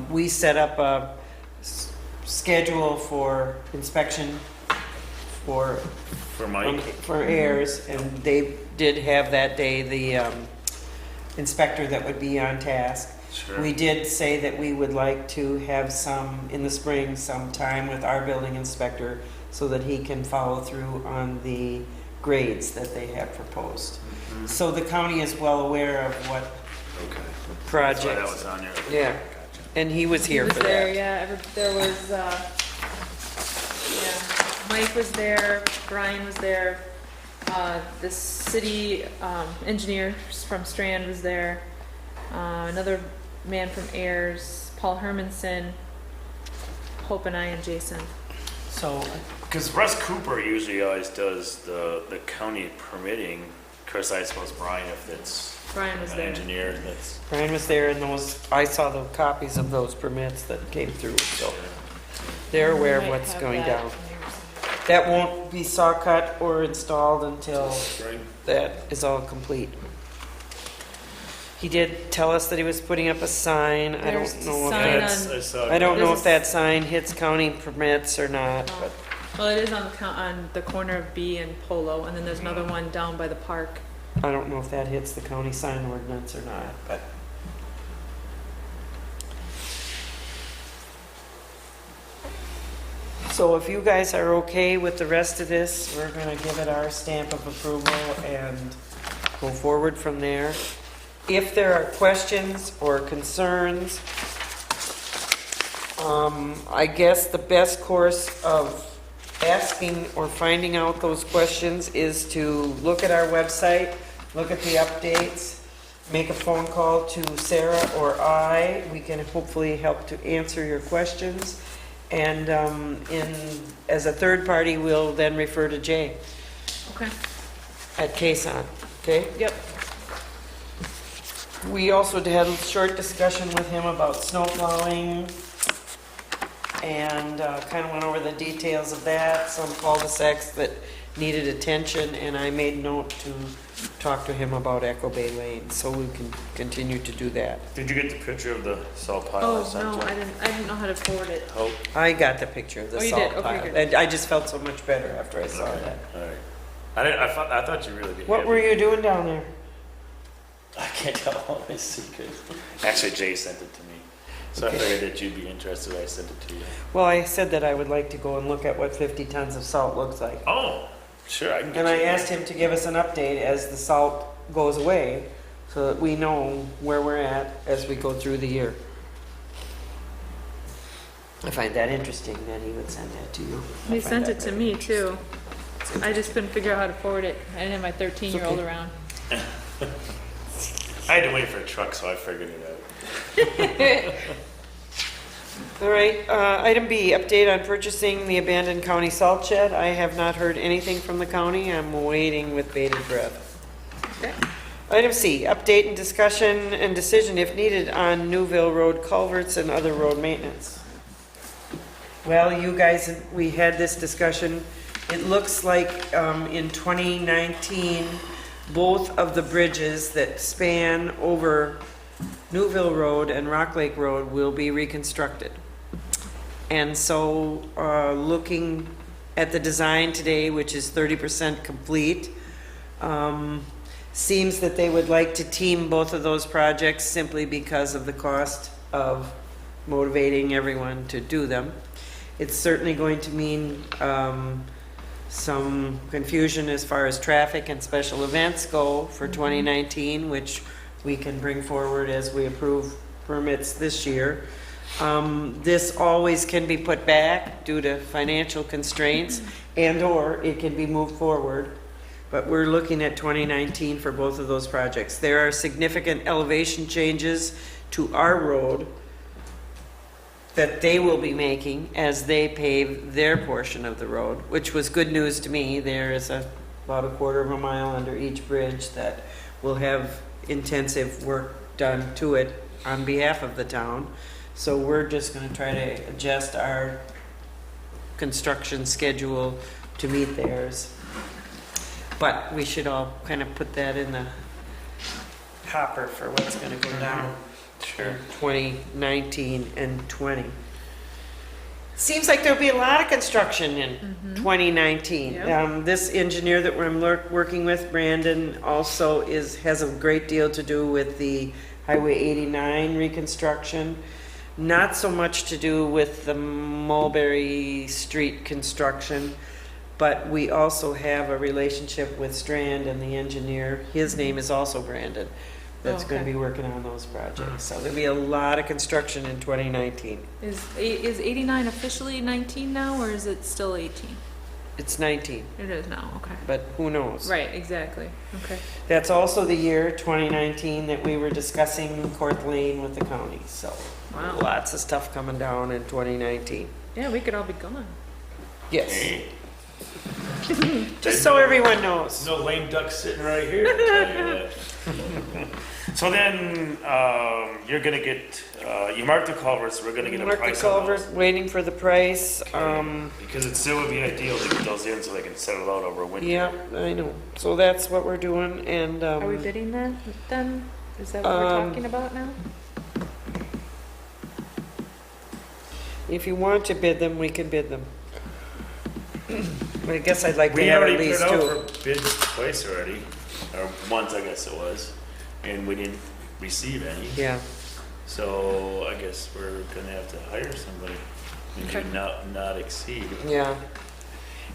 We set up a schedule for inspection for For Mike? for Ayers, and they did have that day the inspector that would be on task. Sure. We did say that we would like to have some, in the spring, some time with our building inspector so that he can follow through on the grades that they have proposed. So the county is well aware of what Okay. projects. That's why that was on there. Yeah. Gotcha. And he was here He was for there, that. yeah. There was, yeah, Mike was there, Brian was there, the city engineer from Strand was there, another man from Ayers, Paul Hermanson, Hope and I, and Jason. So, Because Russ Cooper usually always does the county permitting. Of course, I suppose Brian, if it's Brian was an there. engineer, that's. Brian was there, and I saw the copies of those permits that came through, so they're aware of Might what's have going that down. in there somewhere. That won't be saw cut or installed until Spring. that is all complete. He did tell us that he was putting up a sign. I There's don't know if sign that's, on- I saw I don't know There's if a- that sign hits county permits or not, but Well, it is on the corner of B and Polo, and then there's another one down by the park. I don't know if that hits the county sign ordinance or not, but. So if you guys are okay with the rest of this, we're gonna give it our stamp of approval and go forward from there. If there are questions or concerns, I guess the best course of asking or finding out those questions is to look at our website, look at the updates, make a phone call to Sarah or I. We can hopefully help to answer your questions. And as a third party, we'll then refer to Jay Okay. at Kason, okay? Yep. We also had a short discussion with him about snow plowing and kind of went over the details of that, some cul-de-sacs that needed attention, and I made note to talk to him about Echo Bay Lane, so we can continue to do that. Did you get the picture of the salt pile? I Oh, sent no, you? I didn't know how to forward it. Oh, I got the picture of the Oh, you salt did? Okay, pile. good. And I just felt so much better after I saw okay, that. all right. I thought you really did. What were you doing down there? I can't tell all my secrets. Actually, Jay sent it to me. So Okay. I figured that you'd be interested. I sent it to you. Well, I said that I would like to go and look at what 50 tons of salt looks like. Oh, sure. I can get And I you asked him to give us an update as the salt goes away, so that we know where we're at as we go through the year. I find that interesting that he would send that to you. I He find sent that it to very me interesting. too. I just couldn't figure out how to forward it. I didn't have my 13-year-old okay. around. I had to wait for a truck, so I figured it out. All right, item B, update on purchasing the abandoned county salt shed. I have not heard anything from the county. I'm waiting with bated breath. Okay. Item C, update and discussion and decision if needed on Newville Road culverts and other road maintenance. Well, you guys, we had this discussion. It looks like in 2019, both of the bridges that span over Newville Road and Rock Lake Road will be reconstructed. And so, looking at the design today, which is 30% complete, seems that they would like to team both of those projects simply because of the cost of motivating everyone to do them. It's certainly going to mean some confusion as far as traffic and special events go for 2019, which we can bring forward as we approve permits this year. This always can be put back due to financial constraints and/or it can be moved forward. But we're looking at 2019 for both of those projects. There are significant elevation changes to our road that they will be making as they pave their portion of the road, which was good news to me. There is about a quarter of a mile under each bridge that will have intensive work done to it on behalf of the town. So we're just going to try to adjust our construction schedule to meet theirs. But we should all kind of put that in the hopper for what's going to go down. Sure. 2019 and 20. Seems like there'll be a lot of construction in 2019. Yep. This engineer that I'm working with, Brandon, also has a great deal to do with the Highway 89 reconstruction. Not so much to do with the Mulberry Street construction, but we also have a relationship with Strand and the engineer. His name is also Brandon. That's Oh, going okay. to be working on those projects. So there'll be a lot of construction in 2019. Is 89 officially 19 now, or is it still 18? It's 19, It is now, okay. but who knows? Right, exactly. Okay. That's also the year, 2019, that we were discussing Court Lane with the county. So Wow. lots of stuff coming down in 2019. Yeah, we could all be gone. Yes, Hey, just so everyone knows. no lame duck sitting right here. I'll tell you that. So then, you're gonna get, you marked the culverts, we're gonna get a Mark the price on those. culvert, waiting for the price. Because it still would be ideal to get those in so they can settle out over winter. Yeah, I know. So that's what we're doing, and Are we bidding that then? Is that what we're talking about now? If you want to bid them, we can bid them. I guess I'd like to We have already at put least it two. out for bids twice already, or once I guess it was, and we didn't receive any. Yeah, So I guess we're gonna have to hire somebody, Okay. maybe not exceed. yeah.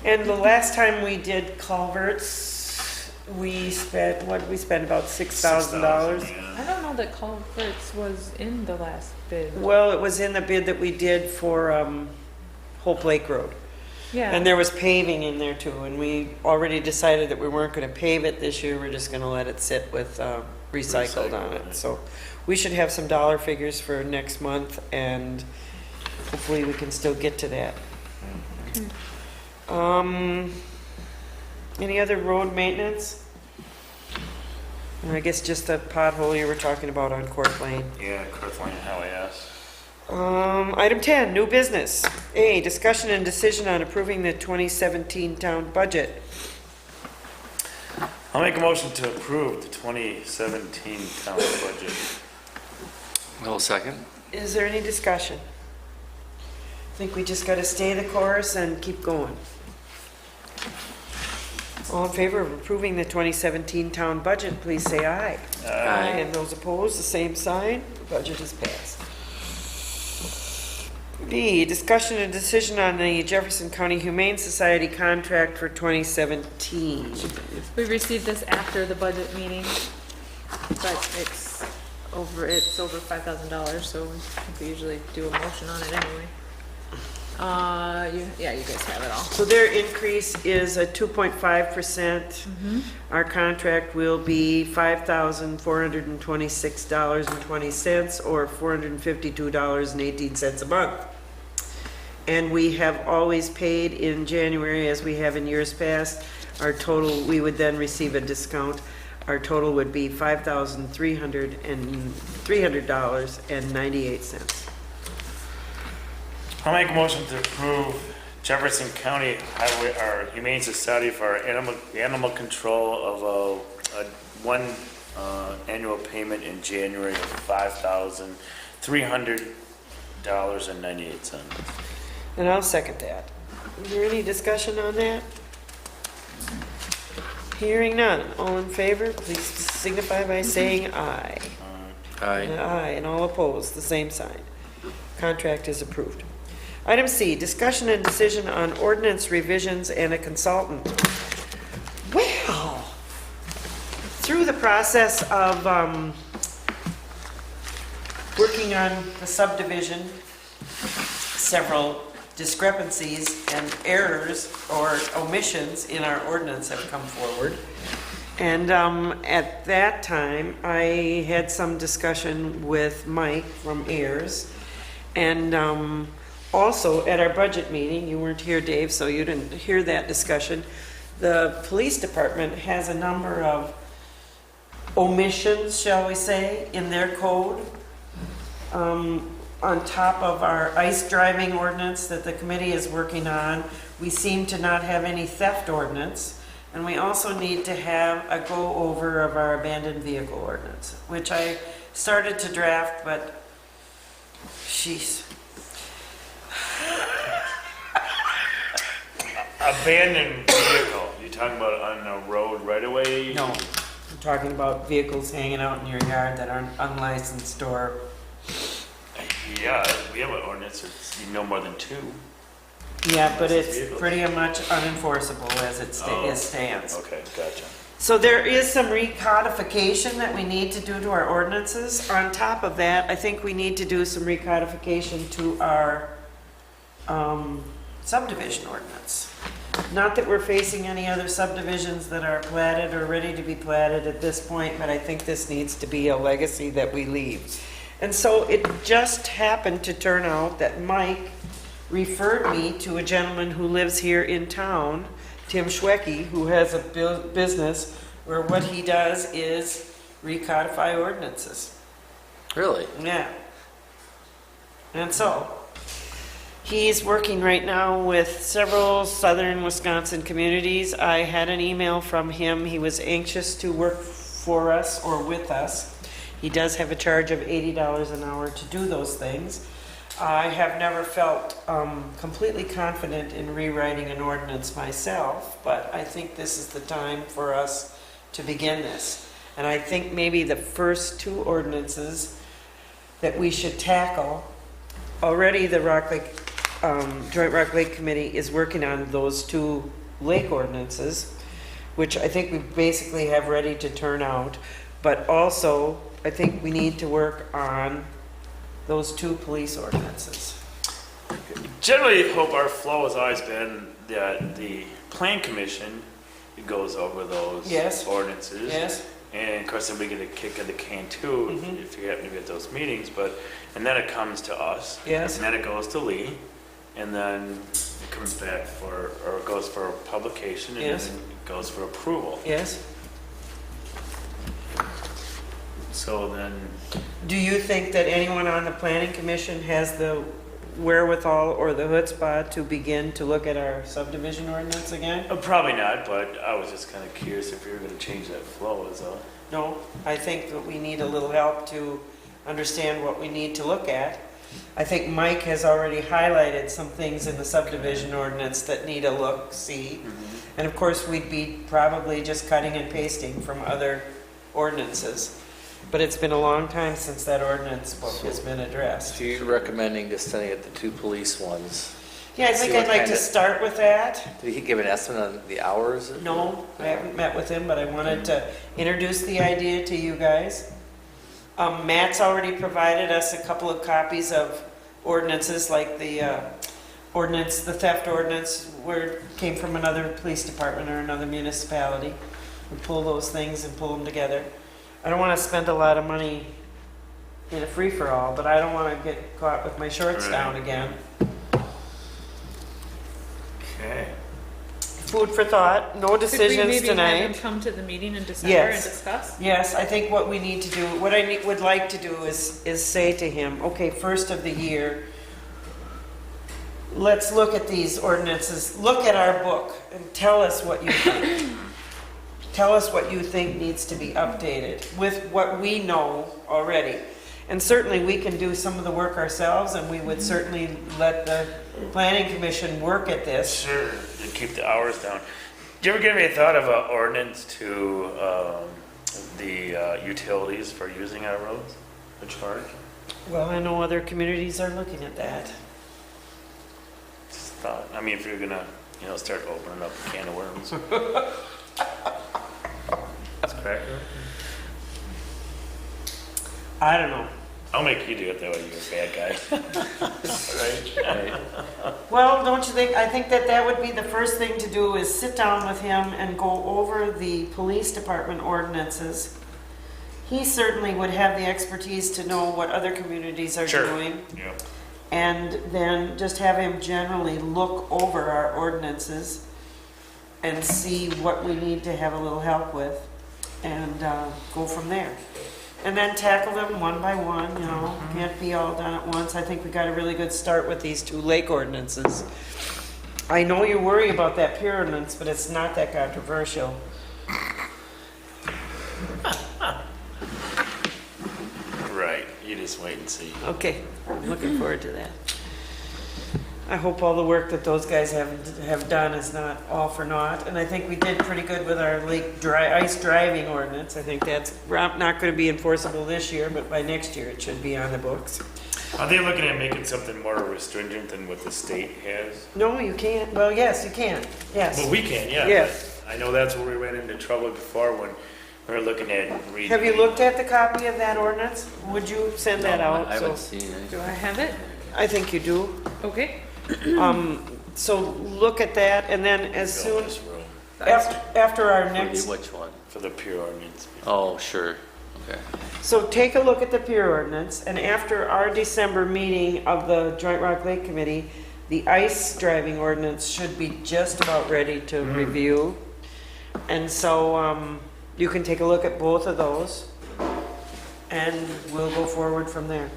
And the last time we did culverts, we spent, what did we spend, about $6,000? yeah. I don't know that Culverts was in the last bid. Well, it was in the bid that we did for Hope Lake Road. Yeah. And there was paving in there too, and we already decided that we weren't gonna pave it this year, we're just gonna let it sit with recycled on it. So we should have some dollar figures for next month, and hopefully we can still get to that. Any other road maintenance? I guess just the pothole you were talking about on Court Lane. Yeah, Kirkland, how I asked. Item 10, new business. A, discussion and decision on approving the 2017 town budget. I'll make a motion to approve the 2017 town budget. Will second. Is there any discussion? I think we just gotta stay the course and keep going. All in favor of approving the 2017 town budget, please say aye. Aye. And those opposed, the same sign. The budget is passed. B, discussion and decision on the Jefferson County Humane Society contract for 2017. We received this after the budget meeting, but it's over $5,000, so we usually do a motion on it anyway. Yeah, you guys have it all. So their increase is a 2.5%. Our contract will be $5,426.20, or $452.18 a month. And we have always paid in January, as we have in years past. Our total, we would then receive a discount. Our total would be $300.98. I'll make a motion to approve Jefferson County Highway, our Humane Society for our animal control of a one annual payment in January of $5,300.98. And I'll second that. Is there any discussion on that? Hearing none. All in favor, please signify by saying aye. Aye. Aye, and all opposed, the same sign. Contract is approved. Item C, discussion and decision on ordinance revisions and a consultant. Well, through the process of working on the subdivision, several discrepancies and errors or omissions in our ordinance have come forward. And at that time, I had some discussion with Mike from Ayers. And also, at our budget meeting, you weren't here, Dave, so you didn't hear that discussion. The police department has a number of omissions, shall we say, in their code. On top of our ice driving ordinance that the committee is working on, we seem to not have any theft ordinance. And we also need to have a go-over of our abandoned vehicle ordinance, which I started to draft, but sheesh. Abandoned vehicle, you talking about on the road right away? No, I'm talking about vehicles hanging out in your yard that aren't unlicensed or, Yeah, we have an ordinance, it's no more than two. yeah, but Unlicensed it's vehicles. pretty much unenforceable as it stands. Okay, gotcha. So there is some recodification that we need to do to our ordinances. On top of that, I think we need to do some recodification to our subdivision ordinance. Not that we're facing any other subdivisions that are platted or ready to be platted at this point, but I think this needs to be a legacy that we leave. And so it just happened to turn out that Mike referred me to a gentleman who lives here in town, Tim Shwekey, who has a business where what he does is recodify ordinances. Really? Yeah. And so, he's working right now with several southern Wisconsin communities. I had an email from him. He was anxious to work for us or with us. He does have a charge of $80 an hour to do those things. I have never felt completely confident in rewriting an ordinance myself, but I think this is the time for us to begin this. And I think maybe the first two ordinances that we should tackle, already the Rock Lake, Joint Rock Lake Committee is working on those two lake ordinances, which I think we basically have ready to turn out. But also, I think we need to work on those two police ordinances. Generally, hope our flow has always been that the plan commission goes over those Yes. ordinances. Yes? And of course, then we get a kick of the can too, Mhm. if you happen to be at those meetings, and then it comes to us. Yes? And then it goes to Lee, and then it comes back or it goes for publication, and Yes. then it goes for approval. Yes? So then, Do you think that anyone on the planning commission has the wherewithal or the chutzpah to begin to look at our subdivision ordinance again? probably not, but I was just kind of curious if you were going to change that flow as well. No, I think that we need a little help to understand what we need to look at. I think Mike has already highlighted some things in the subdivision ordinance that need a look-see. And of course, we'd be probably just cutting and pasting from other ordinances. But it's been a long time since that ordinance book has been addressed. So you're recommending just sending it the two police ones? Yeah, I think See what I'd like to kind of- start with that. Did he give an estimate on the hours? No, I haven't met with him, but I wanted to introduce the idea to you guys. Matt's already provided us a couple of copies of ordinances, like the ordinance, the theft ordinance, where it came from another police department or another municipality. We pull those things and pull them together. I don't want to spend a lot of money in a free-for-all, but I don't want to get caught with my shorts Right. down again. Okay. Food for thought, no decisions Could we maybe tonight. have him come to the meeting in December Yes. and discuss? Yes, I think what we need to do, what I would like to do is say to him, okay, first of the year, let's look at these ordinances, look at our book, and tell us what you think. Tell us what you think needs to be updated with what we know already. And certainly, we can do some of the work ourselves, and we would certainly let the planning commission work at this. Sure, to keep the hours down. Did you ever give me a thought of an ordinance to the utilities for using our roads, the charge? Well, I know other communities are looking at that. Just thought, I mean, if you're gonna, start opening up a can of worms. That's cracker. I don't know. I'll make you do it that way, you're a bad guy. Right? Well, don't you think, I think that that would be the first thing to do is sit down with him and go over the police department ordinances. He certainly would have the expertise to know what other communities are Sure. doing. Yeah. And then just have him generally look over our ordinances and see what we need to have a little help with and go from there. And then tackle them one by one, can't be all done at once. I think we got a really good start with these two lake ordinances. I know you worry about that pier ordinance, but it's not that controversial. Right, you just wait and see. Okay, I'm looking forward to that. I hope all the work that those guys have done is not all for naught, and I think we did pretty good with our lake dry ice driving ordinance. I think that's not going to be enforceable this year, but by next year it should be on the books. Are they looking at making something more restringent than what the state has? No, you can't. Well, yes, you can. Yes. Well, we can, yeah. Yes. I know that's where we ran into trouble before when we were looking at reading. Have you looked at the copy of that ordinance? Would you send that out? I haven't So- seen it. Do I have it? I think you do. Okay. So look at that, and then as Fill soon, this room after our next, Which one? for the pure ordinance. Oh, sure, okay. so take a look at the pier ordinance, and after our December meeting of the Joint Rock Lake Committee, the ice driving ordinance should be just about ready to review. And so, you can take a look at both of those, and we'll go forward from there.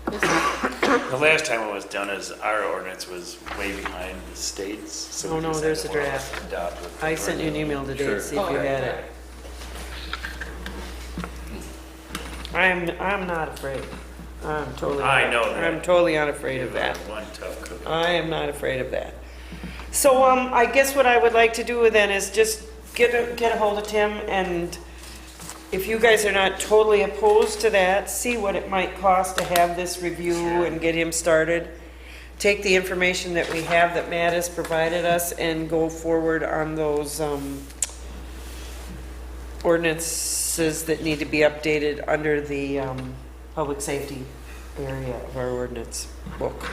The last time it was done is our ordinance was way behind the states. So Oh, we no, just there's had a to draft. adopt what I they sent you an were. email today to Sure. see if you had it. I'm not afraid. I know that. I'm totally unafraid of that. One tough cookie. I am not afraid of that. So, I guess what I would like to do then is just get a hold of Tim, and if you guys are not totally opposed to that, see what it might cost to have this review and get him started. Take the information that we have that Matt has provided us and go forward on those, ordinances that need to be updated under the, public safety area of our ordinance book.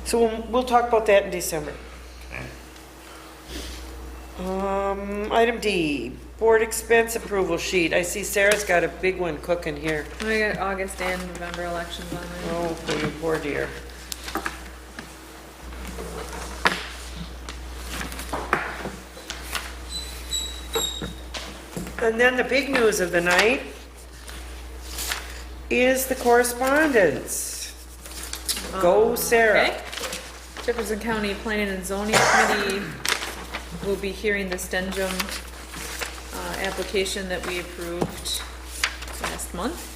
So we'll talk about that in December. Item D, board expense approval sheet. I see Sarah's got a big one cooking here. I got August and November elections on there. Oh, for you poor dear. And then the big news of the night is the correspondence. Go Sarah. Okay. Jefferson County Planning and Zoning Committee will be hearing the Stenjum application that we approved last month.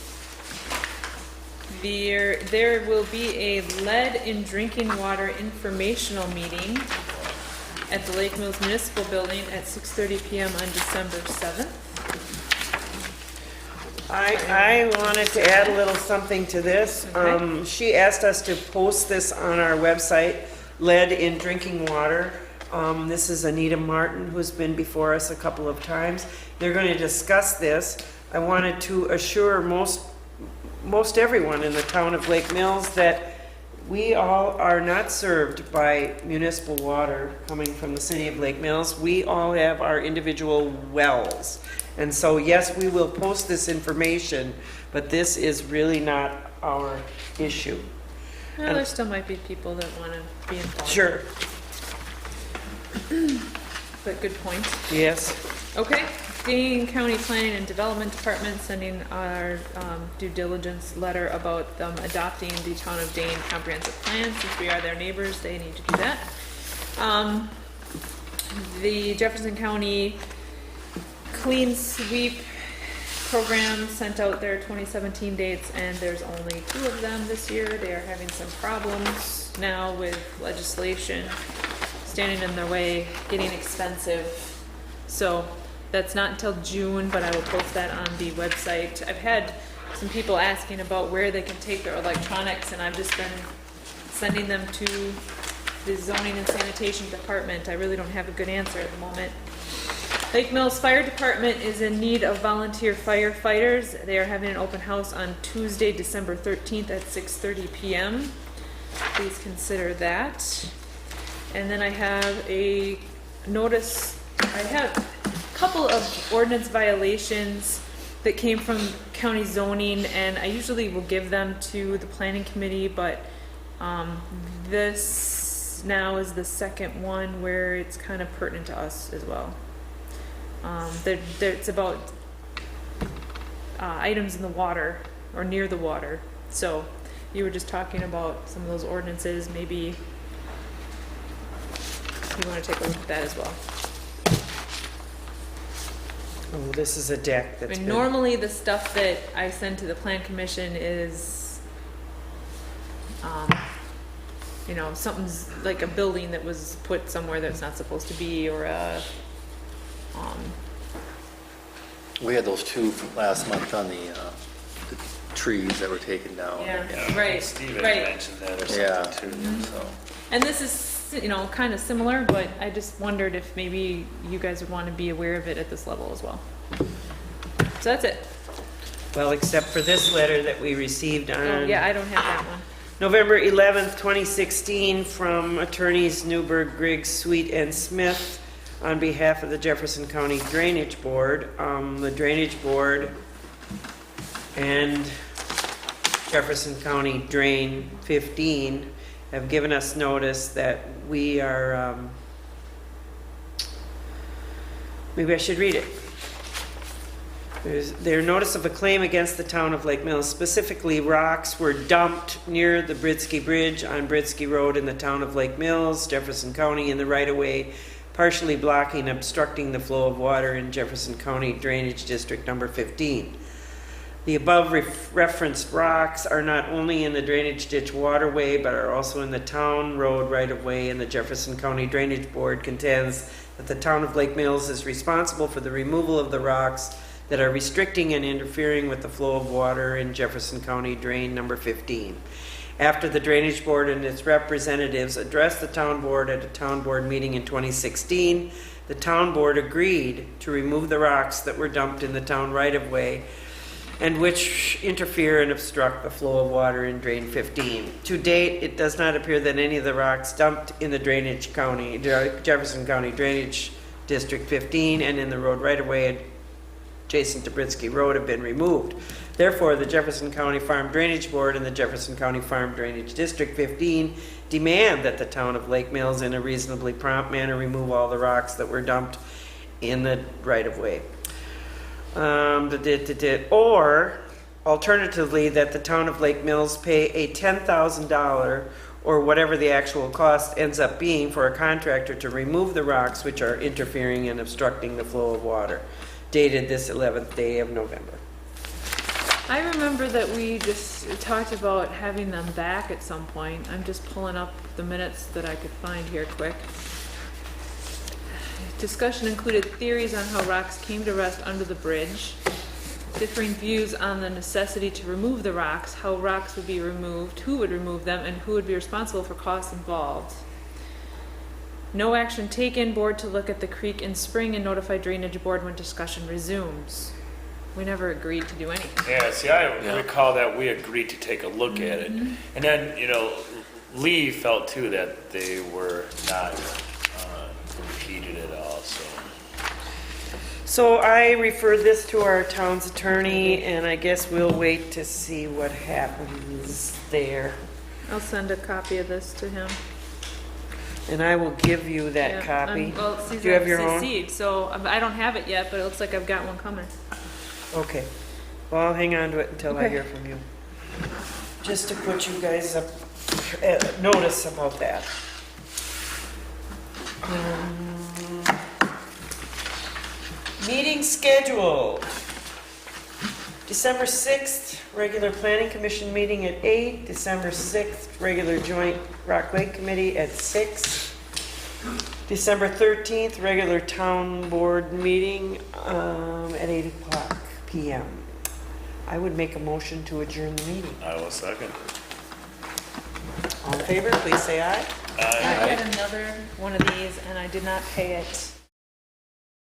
There will be a lead in drinking water informational meeting at the Lake Mills Municipal Building at 6:30 p.m. on December 7th. I wanted to add a little something to this. Okay. She asked us to post this on our website, lead in drinking water. This is Anita Martin, who's been before us a couple of times. They're going to discuss this. I wanted to assure most everyone in the town of Lake Mills that we all are not served by municipal water coming from the city of Lake Mills. We all have our individual wells. And so, yes, we will post this information, but this is really not our issue. Well, there still might be people that want to be involved. Sure. But good point. Yes. Okay, Dane County Planning and Development Department sending our due diligence letter about them adopting the Town of Dane Comprehensive Plan. Since we are their neighbors, they need to do that. The Jefferson County Clean Sweep Program sent out their 2017 dates, and there's only 2 of them this year. They are having some problems now with legislation standing in their way, getting expensive. So that's not until June, but I will post that on the website. I've had some people asking about where they can take their electronics, and I've just been sending them to the Zoning and Sanitation Department. I really don't have a good answer at the moment. Lake Mills Fire Department is in need of volunteer firefighters. They are having an open house on Tuesday, December 13th at 6:30 p.m. Please consider that. And then I have a notice, I have a couple of ordinance violations that came from county zoning, and I usually will give them to the planning committee, but this now is the second one where it's kind of pertinent to us as well. It's about items in the water or near the water. So you were just talking about some of those ordinances. Maybe you want to take a look at that as well. Oh, this is a deck I that's mean, been... normally the stuff that I send to the plan commission is, you know, something's like a building that was put somewhere that's not supposed to be, or a, We had those 2 from last month on the trees that were taken down. yeah, right, Steven right. mentioned that or Yeah. something too, so. And this is, you know, kind of similar, but I just wondered if maybe you guys would want to be aware of it at this level as well. So that's it. Well, except for this letter that we received Oh, on yeah, I don't have that one. November 11th, 2016, from attorneys Newberg, Griggs, Sweet, and Smith on behalf of the Jefferson County Drainage Board. The Drainage Board and Jefferson County Drain 15 have given us notice that we are, maybe I should read it. There's their notice of a claim against the town of Lake Mills. Specifically, rocks were dumped near the Britsky Bridge on Britsky Road in the town of Lake Mills, Jefferson County, in the right-of-way, partially blocking, obstructing the flow of water in Jefferson County Drainage District number 15. The above referenced rocks are not only in the drainage ditch waterway, but are also in the town road right-of-way, and the Jefferson County Drainage Board contends that the town of Lake Mills is responsible for the removal of the rocks that are restricting and interfering with the flow of water in Jefferson County Drain Number 15. After the Drainage Board and its representatives addressed the town board at a town board meeting in 2016, the town board agreed to remove the rocks that were dumped in the town right-of-way and which interfere and obstruct the flow of water in Drain 15. To date, it does not appear that any of the rocks dumped in the Jefferson County Drainage District 15 and in the road right-of-way adjacent to Britsky Road have been removed. Therefore, the Jefferson County Farm Drainage Board and the Jefferson County Farm Drainage District 15 demand that the town of Lake Mills in a reasonably prompt manner remove all the rocks that were dumped in the right-of-way. Or, alternatively, that the town of Lake Mills pay a $10,000 or whatever the actual cost ends up being for a contractor to remove the rocks which are interfering and obstructing the flow of water. Dated this 11th day of November. I remember that we just talked about having them back at some point. I'm just pulling up the minutes that I could find here quick. Discussion included theories on how rocks came to rest under the bridge, differing views on the necessity to remove the rocks, how rocks would be removed, who would remove them, and who would be responsible for costs involved. No action taken, board to look at the creek in spring and notify drainage board when discussion resumes. We never agreed to do anything. Yeah, see, I Yeah. recall that we agreed to take a look at it. And then, Lee felt too that they were not impeded at all, so. So I referred this to our town's attorney, and I guess we'll wait to see what happens there. I'll send a copy of this to him. And I will give you that Yeah, copy. well, it seems Do you have I'm your own? CC'd, so I don't have it yet, but it looks like I've got one coming. Okay. Well, I'll hang on to it until I Okay. hear from you. Just to put you guys up, notice about that. Meeting scheduled. December 6th, regular planning commission meeting at 8. December 6th, regular joint Rock Lake committee at 6. December 13th, regular town board meeting at 8 o'clock p.m. I would make a motion to adjourn the meeting. I will second. All in favor, please say aye. I had another one of these and I did not pay it.